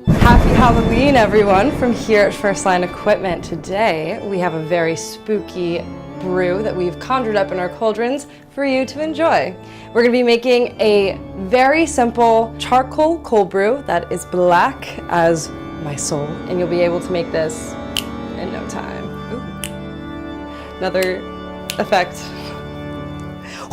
Happy Halloween, everyone, from here at First Line Equipment. Today, we have a very spooky brew that we've conjured up in our cauldrons for you to enjoy. We're going to be making a very simple charcoal cold brew that is black as my soul, and you'll be able to make this in no time. Ooh. Another effect.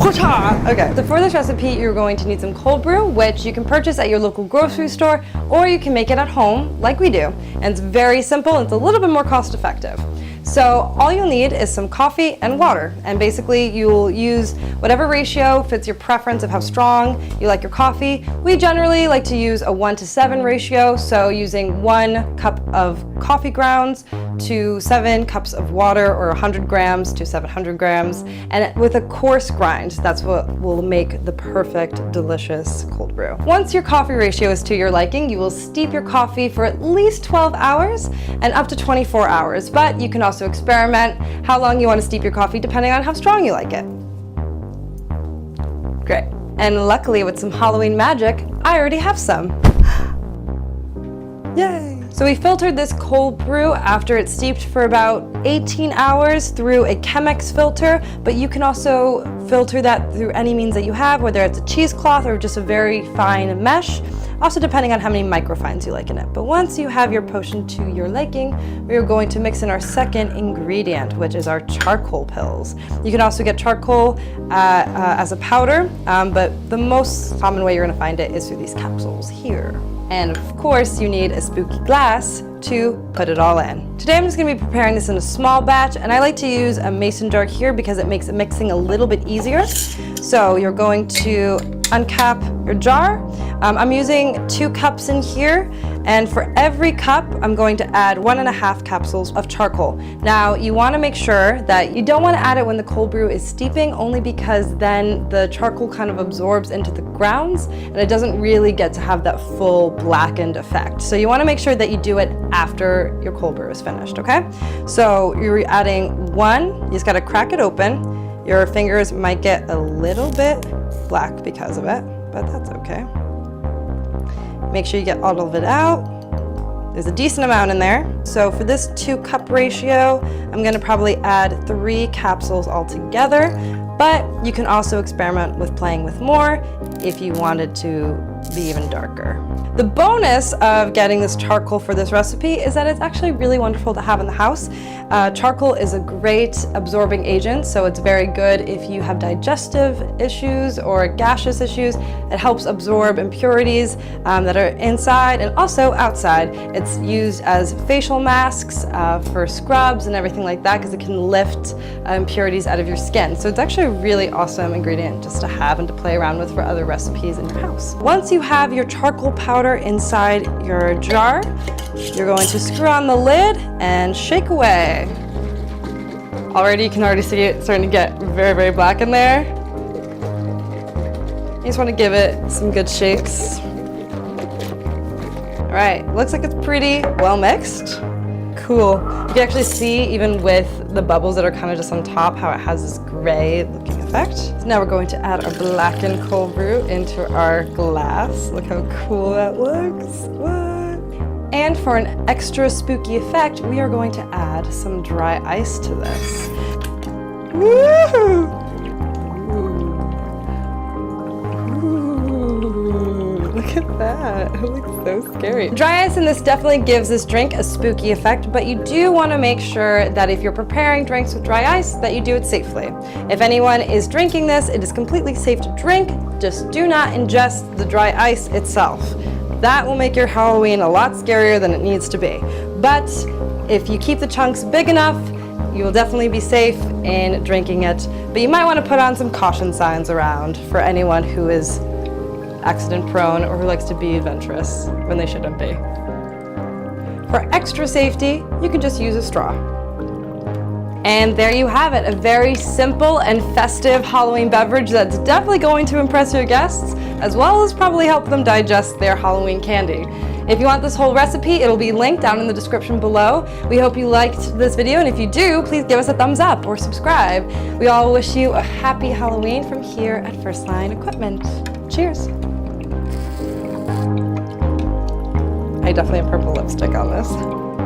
Okay, so for this recipe, you're going to need some cold brew, which you can purchase at your local grocery store, or you can make it at home, like we do. And it's very simple, and it's a little bit more cost effective. So all you'll need is some coffee and water, and basically you'll use whatever ratio fits your preference of how strong you like your coffee. We generally like to use a 1:7 ratio, so using 1 cup of coffee grounds to 7 cups of water, or 100 grams to 700 grams, and with a coarse grind. That's what will make the perfect, delicious cold brew. Once your coffee ratio is to your liking, you will steep your coffee for at least 12 hours and up to 24 hours, but you can also experiment how long you want to steep your coffee depending on how strong you like it. Great. And luckily, with some Halloween magic, I already have some. Yay! So we filtered this cold brew after it's steeped for about 18 hours through a Chemex filter, but you can also filter that through any means that you have, whether it's a cheesecloth or just a very fine mesh, also depending on how many microfines you like in it. But once you have your potion to your liking, we are going to mix in our second ingredient, which is our charcoal pills. You can also get charcoal as a powder, but the most common way you're going to find it is through these capsules here. And of course, you need a spooky glass to put it all in. Today I'm just going to be preparing this in a small batch, and I like to use a mason jar here because it makes mixing a little bit easier. So you're going to uncap your jar. I'm using 2 cups in here, and for every cup I'm going to add 1.5 capsules of charcoal. Now you want to make sure that you don't want to add it when the cold brew is steeping, only because then the charcoal kind of absorbs into the grounds and it doesn't really get to have that full blackened effect. So you want to make sure that you do it after your cold brew is finished, okay? So you're adding 1, you just got to crack it open. Your fingers might get a little bit black because of it, but that's okay. Make sure you get all of it out. There's a decent amount in there. So for this 2-cup ratio, I'm gonna probably add 3 capsules altogether, but you can also experiment with playing with more if you wanted to be even darker. The bonus of getting this charcoal for this recipe is that it's actually really wonderful to have in the house. Charcoal is a great absorbing agent, so it's very good if you have digestive issues or gaseous issues. It helps absorb impurities that are inside and also outside. It's used as facial masks for scrubs and everything like that because it can lift impurities out of your skin. So it's actually a really awesome ingredient just to have and to play around with for other recipes in your house. Once you have your charcoal powder inside your jar, you're going to screw on the lid and shake away. Already, you can already see it starting to get very, very black in there. You just want to give it some good shakes. All right, looks like it's pretty well mixed. Cool. You can actually see, even with the bubbles that are kind of just on top, how it has this gray looking effect. So now we're going to add our blackened cold brew into our glass. Look how cool that looks. What? And for an extra spooky effect, we are going to add some dry ice to this. Woo! Look at that, it looks so scary. Dry ice in this definitely gives this drink a spooky effect, but you do want to make sure that if you're preparing drinks with dry ice, that you do it safely. If anyone is drinking this, it is completely safe to drink, just do not ingest the dry ice itself. That will make your Halloween a lot scarier than it needs to be. But if you keep the chunks big enough, you will definitely be safe in drinking it. But you might want to put on some caution signs around for anyone who is accident prone or who likes to be adventurous when they shouldn't be. For extra safety, you can just use a straw. And there you have it, a very simple and festive Halloween beverage that's definitely going to impress your guests, as well as probably help them digest their Halloween candy. If you want this whole recipe, it'll be linked down in the description below. We hope you liked this video, and if you do, please give us a thumbs up or subscribe. We all wish you a happy Halloween from here at First Line Equipment. Cheers. I definitely have purple lipstick on this.